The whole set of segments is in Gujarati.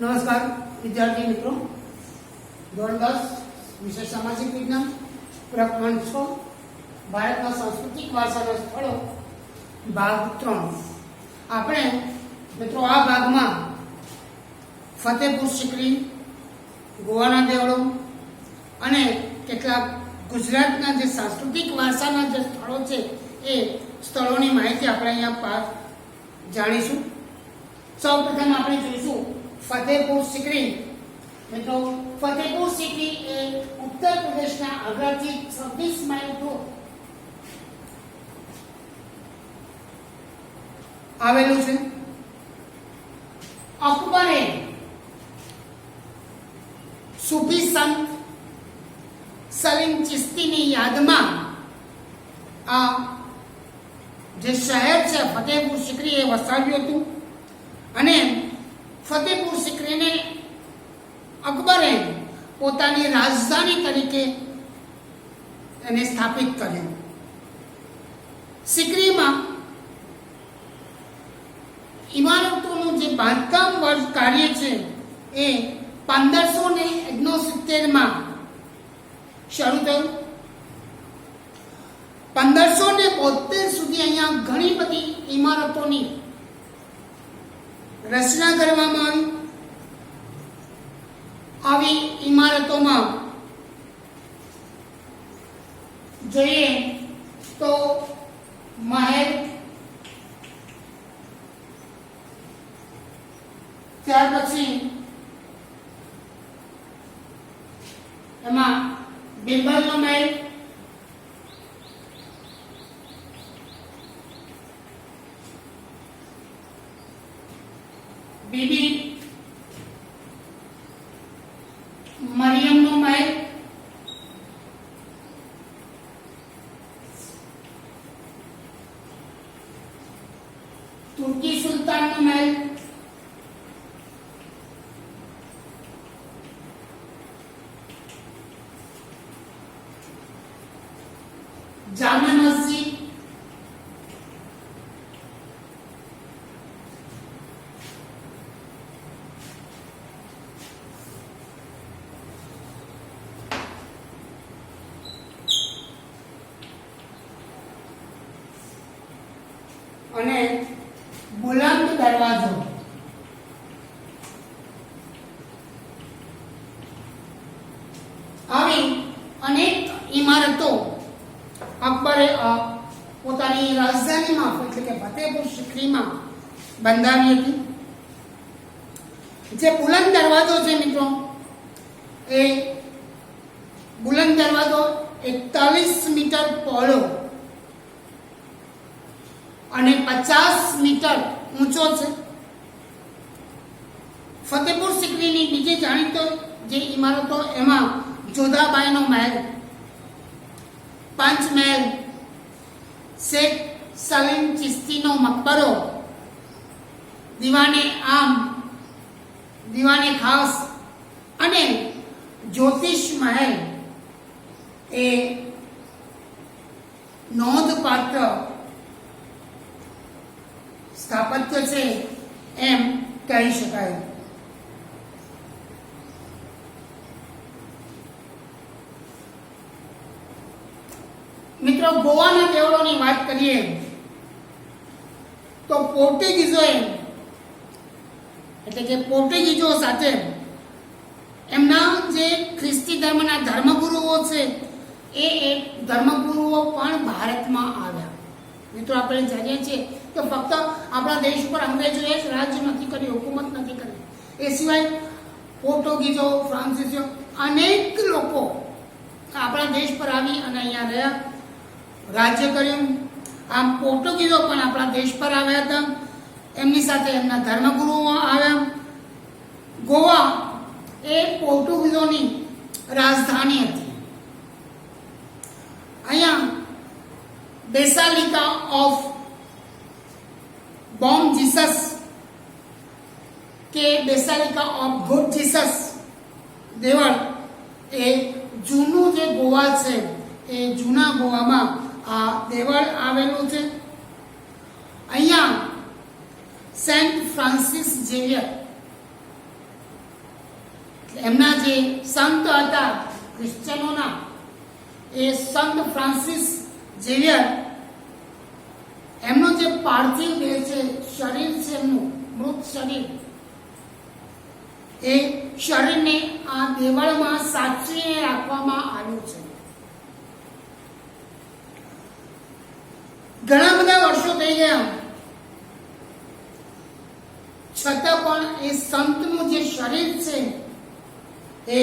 नमस्कार विद्यार्थी मित्रों, धोरण 10 विषय सामाजिक विज्ञान प्रकरण 6 भारतना सांस्कृतिक वारसाना स्थळो भाग 3 આપણે મિત્રો આ ભાગમાં ફતેપુર સિકરી, ગોવાના દેવળો અને કેટલાક ગુજરાતના જે સાંસ્કૃતિક વારસાના જે સ્થળો છે એ સ્થળોની માહિતી આપણે અહીંયા જાણીશું। સૌપ્રથમ આપણે જોઈશું फतेहपुर सीकरी। मित्रों, फतेहपुर सीकरी उत्तर प्रदेश आगरा थी 26 माइल दूर आवेलू छे। अकबरे सूफी संत सलीम चिश्ती नी याद में आ जे शहर छे फतेहपुर सीकरी ए वसाव्युं हतुं अने फतेहपुर सीकरी ने अकबरे पोतानी राजधानी तरीके एने स्थापित कर्यु। सीकरी में इमारतों जे बांधकाम कार्य छे ए 1569 में शुरू थयुं। 1572 सुधी अहींया घणी बधी इमारतोनी रचना करवामां आवी। आवी इमारतोमां जोईए तो महल, त्यार पछी एमां बिरबलनो महल, बीबी मरियम नो महल, तुर्की सुल्तान नो महल, जामा मस्जिद, અને બુલંદ દરવાજો। આવી અનેક ઇમારતો અકબરે પોતાની રાજધાનીમાં એટલે કે ફતેહપુર સિકરીમાં બંધાવી હતી। જે બુલંદ દરવાજો છે મિત્રો, એ બુલંદ દરવાજો 41 મીટર પહોળો અને 50 મીટર ઊંચો છે। ફતેહપુર સિકરીની બીજી જાણીતો જે ઇમારતો એમાં જોધાબાઈનો મહેલ, પંચમહેલ, શેખ સલીમ ચિશ્તીનો મકબરો, દીવાને આમ, દીવાને ખાસ અને જ્યોતિષ મહેલ એ નોંધપાત્ર स्थापत्य से एम कही शकाय। मित्रों, गोवाना देवळोनी वात करिए तो पोर्टुगीजोए એટલે કે પોર્ટુગીજો સાથે એમના જે ખ્રિસ્તી ધર્મના ધર્મગુરુઓ છે એ ધર્મગુરુઓ પણ ભારતમાં આવ્યા। મિત્રો, આપણે જાણીએ છીએ કે ફક્ત આપણા દેશ પર અંગ્રેજોએ જ રાજ્ય નથી કર્યું, હુકુમત નથી કરી, એ સિવાય પોર્ટુગીઝો, ફ્રાન્સિસો અનેક લોકો આપણા દેશ પર આવી અને અહીંયા રહ્યા, રાજ્ય કર્યું। આમ પોર્ટુગીઝો પણ આપણા દેશ પર આવ્યા હતા, એમની સાથે એમના ધર્મગુરુઓ આવ્યા। ગોવા એ પોર્ટુગીઝોની રાજધાની હતી। અહીંયા बेसालिका ऑफ बॉम जीसस के बेसालिका ऑफ गुड जीसस देवळ ए जूनू जे गोवा छे ए जूना गोवामां आ देवळ आवेलुं छे। अहींया सेंट फ्रांसिस जेवियर એમના જે સંત હતા ક્રિશ્ચિયનોના, એ સંત ફ્રાન્સિસ ઝેવિયર, એમનો જે પાર્થિવ દેહ છે, શરીર છે એમનું મૃત શરીર, એ શરીરને આ દેવળમાં સાચવીને રાખવામાં આવ્યું છે. ઘણા બધા વર્ષો થઈ ગયા છતાં પણ એ સંતનું જે શરીર છે એ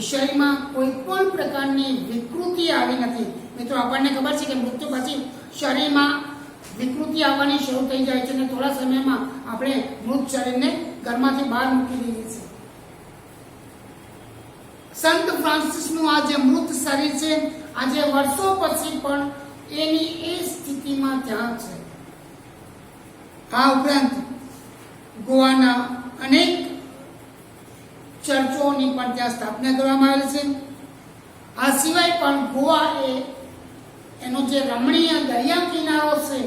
શરીરમાં કોઈ પણ પ્રકારની વિકૃતિ આવી નથી. મિત્રો, આપણને ખબર છે કે મૃત્યુ પછી શરીરમાં વિકૃતિ આવવાની શરૂ થઈ જાય છે અને થોડા સમયમાં આપણે મૃત શરીરને ઘરમાંથી બહાર મૂકી દઈએ છીએ. સંત ફ્રાન્સિસનું આ જે મૃત શરીર છે આજે વર્ષો પછી પણ એની એ સ્થિતિમાં ત્યાં છે. આ ઉપરાંત ગોવાના અનેક ચર્ચોની પણ ત્યાં સ્થાપના કરવામાં આવેલી છે. આ સિવાય પણ ગોવા એનો જે રમણીય દરિયા કિનારો છે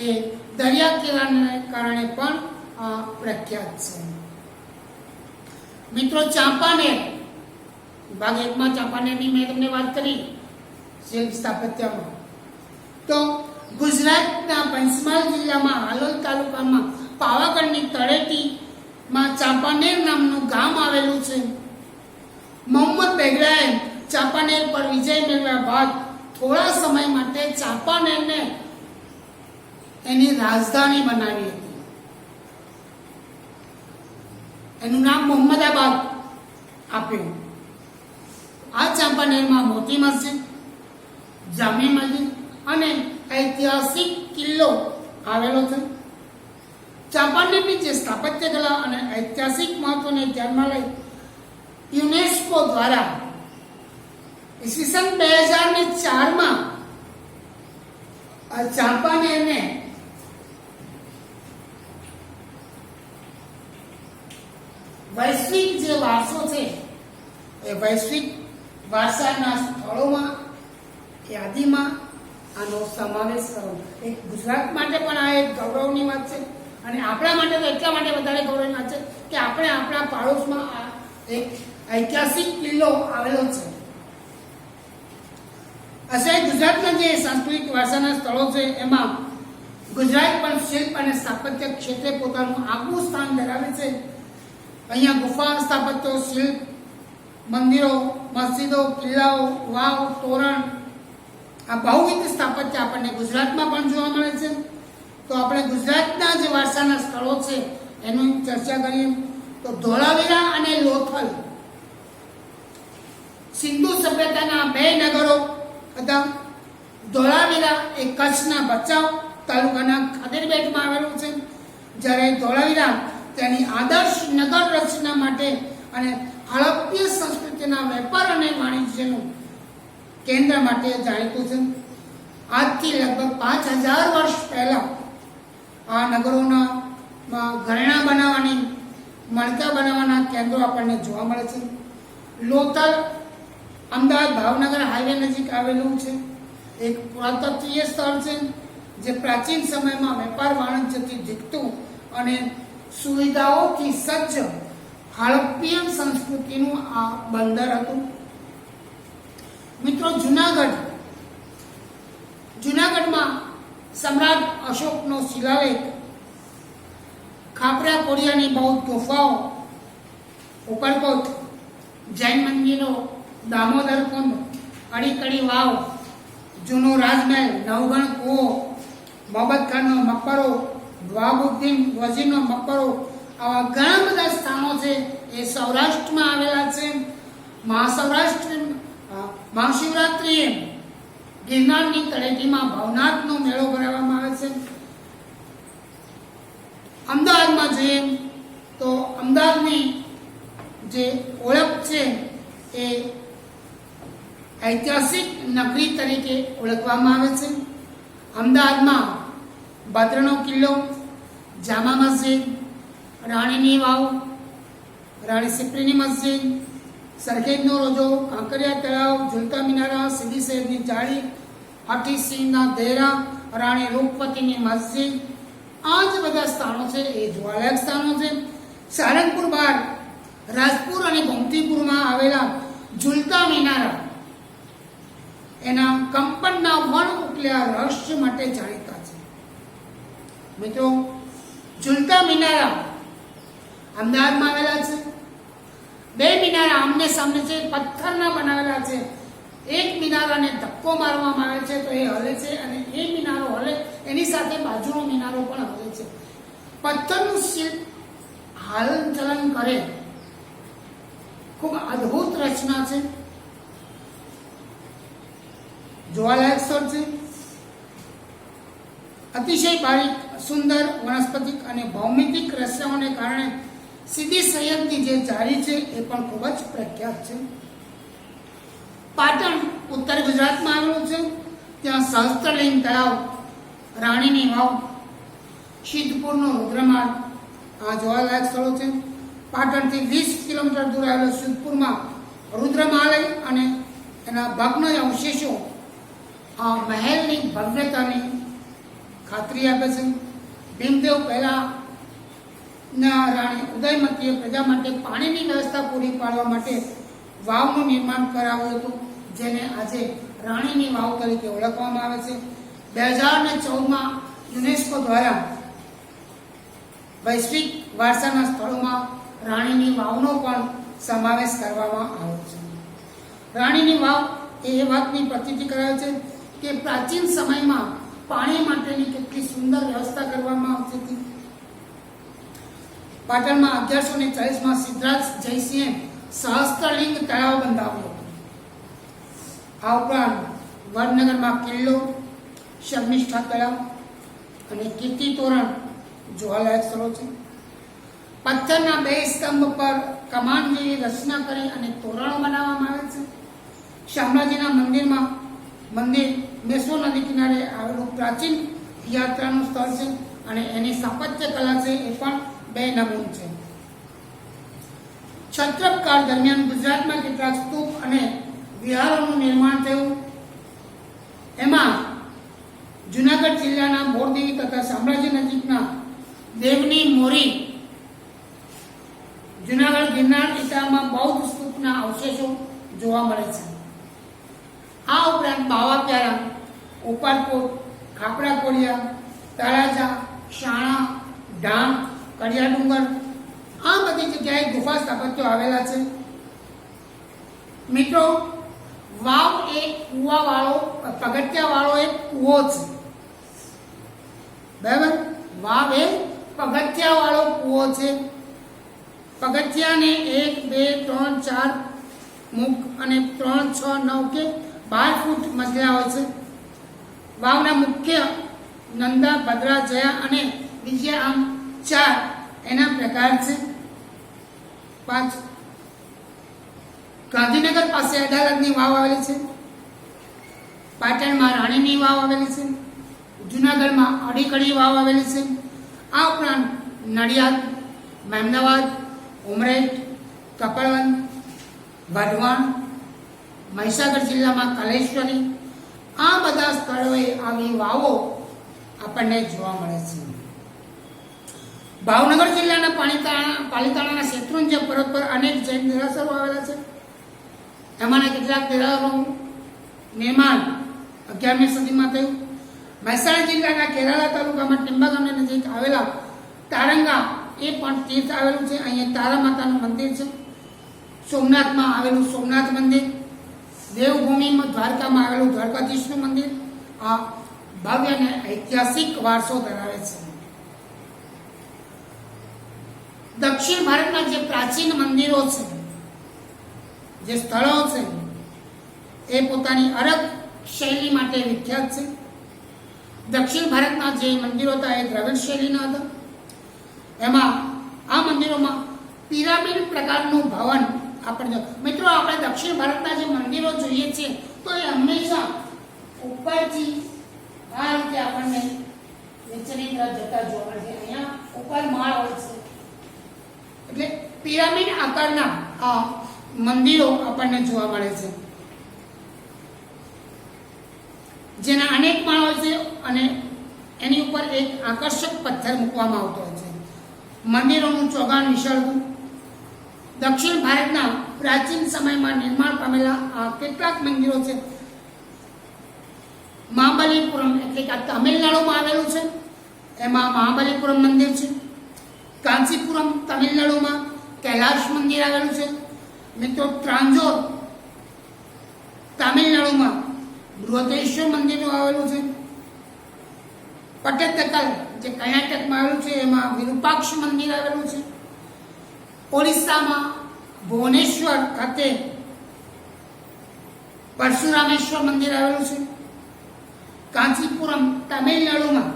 એ દરિયા કિનારાને કારણે પણ પ્રખ્યાત છે. મિત્રો, ચાંપાનેર ભાગ 1 માં ચાંપાનેરની મેં તમને વાત કરી શિલ્પ સ્થાપત્યમાં. તો ગુજરાતના પંચમહાલ જિલ્લામાં હાલોલ તાલુકામાં પાવાગઢની તળેટીમાં ચાંપાનેર નામનું ગામ આવેલું છે. મોહમ્મદ બેગડાએ ચાંપાનેર પર વિજય મેળવ્યા બાદ થોડા સમય માટે ચાંપાનેરને એની રાજધાની બનાવી હતી. એનું નામ મોહમ્મદાબાદ આપ્યું. આ ચાંપાનેરમાં મોતી મસ્જિદ, જામી મસ્જિદ અને ઐતિહાસિક કિલ્લો આવેલો છે. ચાંપાનેરની જે સ્થાપત્ય કલા અને ઐતિહાસિક મહત્વને ધ્યાનમાં લઈ યુનેસ્કો દ્વારા ઈસવીસન 2004માં ચાંપાનેરને વૈશ્વિક જે વારસો છે એ વૈશ્વિક વારસાના સ્થળોમાં યાદીમાં આનો સમાવેશ કરવો. એક ગુજરાત માટે પણ આ એક ગૌરવની વાત છે અને આપણા માટે તો એટલા માટે વધારે ગૌરવની વાત છે કે આપણે આપણા પાડોશમાં આ એક ઐતિહાસિક કિલ્લો આવેલો છે. અસલ ગુજરાતના જે સાંસ્કૃતિક વારસાના સ્થળો છે એમાં ગુજરાત પણ શિલ્પ અને સ્થાપત્ય ક્ષેત્રે પોતાનું આગવું સ્થાન ધરાવે છે. અહીંયા ગુફા સ્થાપત્યો, શિલ્પ, મંદિરો, મસ્જિદો, કિલ્લાઓ, વાવ, તોરણ, આ બહુવિધ સ્થાપત્ય આપણને ગુજરાતમાં પણ જોવા મળે છે. તો આપણે ગુજરાતના જે વારસાના સ્થળો છે એની ચર્ચા કરીએ તો ધોળાવીરા અને લોથલ સિંધુ સભ્યતાના 2 નગરો હતા. ધોળાવીરા એ કચ્છના ભચાઉ તાલુકાના ખાદરબેટમાં આવેલું છે, જ્યારે ધોળાવીરા તેની આદર્શ નગર રચના માટે અને હડપ્પીય સંસ્કૃતિના વેપાર અને વાણિજ્યનું કેન્દ્ર માટે જાણીતું છે. આજથી લગભગ 5000 વર્ષ પહેલા આ નગરોના ઘરેણાં બનાવવાની, મણકા બનાવવાના કેન્દ્રો આપણને જોવા મળે છે. લોથલ અમદાવાદ ભાવનગર હાઈવે નજીક આવેલું છે. એક પુરાતત્વીય સ્થળ છે જે પ્રાચીન સમયમાં વેપાર વાણિજ્યથી જીકતું અને સુવિધાઓથી સજ્જ હડપ્પીય સંસ્કૃતિનું આ બંદર હતું. મિત્રો, જુનાગઢમાં સમ્રાટ અશોકનો શિલાલેખ, ખાપરા કોડિયાની બૌદ્ધ ગુફાઓ, ઉપરકોટ, જૈન મંદિરો, દામોદર કુંડ, અડીકડી વાવ, જૂનો રાજમહેલ, નવગણ કૂવો, મોહમ્મદ ખાનનો મકબરો, નવાબુદ્દીન વજીરનો મકબરો, આવા ઘણા બધા સ્થાનો છે એ સૌરાષ્ટ્રમાં આવેલા છે. મહાશિવરાત્રિએ ગિરનારની તળેટીમાં ભવનાથનો મેળો ભરાવવામાં આવે છે. અમદાવાદમાં જોઈએ તો અમદાવાદની જે ઓળખ છે એ ઐતિહાસિક નગરી તરીકે ઓળખવામાં આવે છે. અમદાવાદમાં ભદ્રનો કિલ્લો, જામા મસ્જિદ, રાણીની વાવ, રાણી સિપ્રીની મસ્જિદ, સરખેજનો રોજો, કાંકરિયા તળાવ, ઝુલતા મિનારા, સીદી સૈયદની જાળી, હાથીસિંહના દેરા, રાણી રૂપવતીની મસ્જિદ, આ જ બધા સ્થાનો છે એ જોવાલાયક સ્થાનો છે. સારંગપુર બહાર રાજપુર અને ગોમતીપુરમાં આવેલા ઝુલતા મિનારા એના કંપનના વણ ઉકલ્યા રહસ્ય માટે જાણીતા છે. મિત્રો, ઝુલતા મિનારા અમદાવાદમાં આવેલા છે. બે મિનારા આમને સામને છે, પથ્થરના બનાવેલા છે. એક મિનારાને ધક્કો મારવામાં આવે છે તો એ હલે છે, અને એ મિનારો હલે એની સાથે બાજુનો મિનારો પણ હલે છે. પથ્થરનું શિલ્પ હલનચલન કરે, ખૂબ અદ્ભુત રચના છે, જોવાલાયક સ્થળ છે. અતિશય બારીક, સુંદર વનસ્પતિક અને ભૌમિતિક રચનાઓને કારણે સીદી સૈયદની જે જાળી છે એ પણ ખૂબ જ પ્રખ્યાત છે. પાટણ ઉત્તર ગુજરાતમાં આવેલું છે. ત્યાં સહસ્ત્રલિંગ તળાવ, રાણીની વાવ, સિદ્ધપુરનો રુદ્રમાળ આ જોવાલાયક સ્થળો છે. પાટણથી 20 કિલોમીટર દૂર આવેલો સિદ્ધપુરમાં રુદ્રમાલય અને એના ભગ્ન અવશેષો આ મહેલની ભવ્યતાની ખાતરી આપે છે. ભીમદેવ પહેલા રાણી ઉદયમતીએ પ્રજા માટે પાણીની વ્યવસ્થા પૂરી પાડવા માટે વાવનું નિર્માણ કરાવ્યું હતું, જેને આજે રાણીની વાવ તરીકે ઓળખવામાં આવે છે. 2014માં યુનેસ્કો દ્વારા વૈશ્વિક વારસાના સ્થળોમાં રાણીની વાવનો પણ સમાવેશ કરવામાં આવ્યો છે. રાણીની વાવ એ વાતની પ્રતીતિ કરાવે છે કે પ્રાચીન સમયમાં પાણી માટેની કેટલી સુંદર વ્યવસ્થા કરવામાં આવતી હતી. પાટણમાં 1140માં સિદ્ધરાજ જયસિંહે સહસ્ત્રલિંગ તળાવ બંધાવ્યો હતો. આ ઉપરાંત વડનગરમાં કિલ્લો, શર્મિષ્ઠા તળાવ અને કીર્તિ તોરણ જોવાલાયક સ્થળો છે. પથ્થરના 2 સ્તંભ પર કમાન જેવી રચના કરી અને તોરણો બનાવવામાં આવે છે. શામળાજીના મંદિર મેસો નદી કિનારે આવેલું પ્રાચીન યાત્રાનું સ્થળ છે અને એની સ્થાપત્ય કલા છે એ પણ 2 નમૂન છે. ક્ષત્રપકાળ દરમિયાન ગુજરાતમાં કેટલાક સ્તૂપ અને વિહારોનું નિર્માણ થયું. એમાં જુનાગઢ જિલ્લાના બોરદેવી તથા શામળાજી નજીકના દેવની મોરી, જુનાગઢ ગિરનાર વિસ્તારમાં બૌદ્ધ સ્તૂપના અવશેષો જોવા મળે છે. આ ઉપરાંત બાવા પ્યારા, ઉપરકોટ, ખાપરા કોડિયા, તળાજા, શાણા, ડાંગ, કડિયા ડુંગર આ બધી જગ્યાએ ગુફા સ્થાપત્યો આવેલા છે. મિત્રો, વાવ એ કુવાવાળો પગથિયાવાળો એક કૂવો છે. બરાબર, વાવ એ પગથિયાવાળો કૂવો છે. પગથિયાને 1, 2, 3, 4 મુખ અને 3, 6, 9 કે 12 ફૂટ મજલા હોય છે. વાવના મુખ્ય નંદા, ભદ્રા, જયા અને વિજયા આમ 4 એના પ્રકાર છે. 5 ગાંધીનગર પાસે અડાલજની વાવ આવેલી છે. પાટણમાં રાણીની વાવ આવેલી છે. જુનાગઢમાં અડીકડી વાવ આવેલી છે. આ ઉપરાંત નડિયાદ, મહેમદાવાદ, ઉમરેઠ, કપડવંત, વઢવાણ, મહીસાગર જિલ્લામાં કલેશ્વરી આ બધા સ્થળોએ આવી વાવો આપણને જોવા મળે છે. ભાવનગર જિલ્લાના પાલિતાણાના શેત્રુંજય પર્વત પર અનેક જૈન દેરાસરો આવેલા છે. એમાંના કેટલાક દેરાસરોનું નિર્માણ 11મી સદીમાં થયું. મહેસાણા જિલ્લાના કેરાલા તાલુકામાં ટિંબા ગામની નજીક આવેલા તારંગા એ પણ તીર્થ આવેલું છે. અહીંયા તારા માતાનું મંદિર છે. સોમનાથમાં આવેલું સોમનાથ મંદિર, દેવભૂમિમાં દ્વારકામાં આવેલું દ્વારકાધીશનું મંદિર આ ભવ્ય અને ઐતિહાસિક વારસો ધરાવે છે. દક્ષિણ ભારતના જે પ્રાચીન મંદિરો છે, જે સ્થળો છે, એ પોતાની અલગ શૈલી માટે વિખ્યાત છે. દક્ષિણ ભારતના જે મંદિરો હતા એ દ્રવિડ શૈલીના હતા. એમાં આ મંદિરોમાં પિરામિડ પ્રકારનું ભવન આપણે મિત્રો આપણે દક્ષિણ ભારતના જે મંદિરો જોઈએ છીએ તો એ હંમેશા ઉપરથી આ રીતે આપણને નીચેની તરફ જતા જોવા મળે છે. અહીંયા ઉપર માળ હોય છે એટલે પિરામિડ આકારના આ મંદિરો આપણને જોવા મળે છે, જેના અનેક માળ હોય છે અને એની ઉપર એક આકર્ષક પથ્થર મૂકવામાં આવતો હોય છે. મંદિરોનું ચોગાન વિશાળ હતું. દક્ષિણ ભારતના પ્રાચીન સમયમાં નિર્માણ પામેલા આ કેટલાક મંદિરો છે. મહાબલીપુરમ એટલે કે આ તમિલનાડુમાં આવેલું છે, એમાં મહાબલીપુરમ મંદિર છે. કાંચીપુરમ તમિલનાડુમાં કૈલાશ મંદિર આવેલું છે. મિત્રો ત્રાંજોર તમિલનાડુમાં બૃહદેશ્વર મંદિર આવેલું છે. પટ્ટદકલ જે કર્ણાટકમાં આવેલું છે એમાં વિરૂપાક્ષ મંદિર આવેલું છે. ઓડિશામાં ભુવનેશ્વર ખાતે પરશુરામેશ્વર મંદિર આવેલું છે. કાંચીપુરમ તમિલનાડુમાં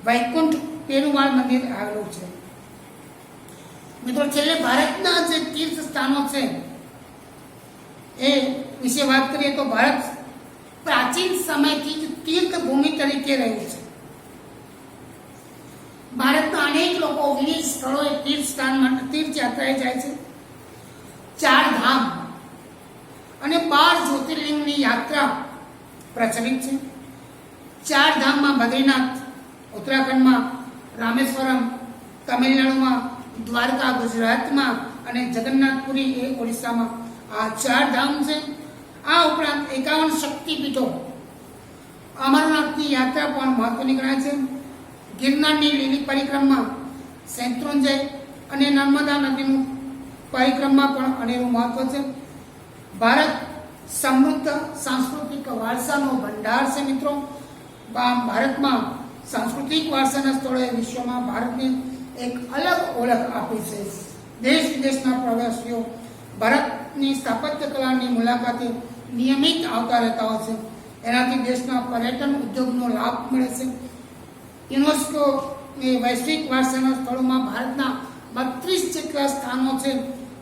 વૈકુંઠ પેરુમાળ મંદિર આવેલું છે. મિત્રો છેલ્લે ભારતના જે તીર્થ સ્થાનો છે એ વિશે વાત કરીએ તો ભારત પ્રાચીન સમયથી જ તીર્થ ભૂમિ તરીકે રહ્યું છે. ભારતના અનેક લોકો વિવિધ સ્થળોએ તીર્થ યાત્રાએ જાય છે. 4 ધામ અને 12 જ્યોતિર્લિંગની યાત્રા પ્રચલિત છે. 4 ધામમાં બદ્રીનાથ ઉત્તરાખંડમાં, રામેશ્વરમ તમિલનાડુમાં, દ્વારકા ગુજરાતમાં અને જગન્નાથપુરી એ ઓડિશામાં આ 4 ધામ છે. આ ઉપરાંત 51 શક્તિપીઠો, અમરનાથની યાત્રા પણ મહત્વની ગણાય છે. ગિરનારની લીલી પરિક્રમા, શેત્રુંજય અને નર્મદા નદીનું પરિક્રમા પણ અનેરું મહત્વ છે. ભારત સમૃદ્ધ સાંસ્કૃતિક વારસાનો ભંડાર છે. મિત્રો ભારતમાં સાંસ્કૃતિક વારસાના સ્થળોએ વિશ્વમાં ભારતને એક અલગ ઓળખ આપી છે. દેશ વિદેશના પ્રવાસીઓ ભારતની સ્થાપત્ય કલાની મુલાકાતે નિયમિત આવતા રહેતા હોય છે. એનાથી દેશના પર્યટન ઉદ્યોગનો લાભ મળે છે. યુનેસ્કો વૈશ્વિક વારસાના સ્થળોમાં ભારતના 32 જેટલા સ્થાનો છે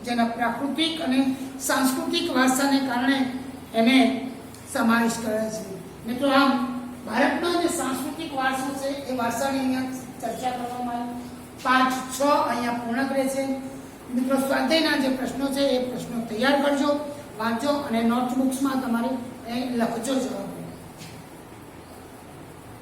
જેના પ્રાકૃતિક અને સાંસ્કૃતિક વારસાને કારણે એને સમાવેશ કરે છે. મિત્રો આમ ભારતનો જે સાંસ્કૃતિક વારસો છે એ વારસાની અહીંયા ચર્ચા કરવામાં આવી. પાઠ 6 અહીંયા પૂર્ણ કરે છે. મિત્રો સ્વાધ્યાયના જે પ્રશ્નો છે એ પ્રશ્નો તૈયાર કરજો, વાંચો અને નોટબુક્સમાં તમારે લખજો જવાબ.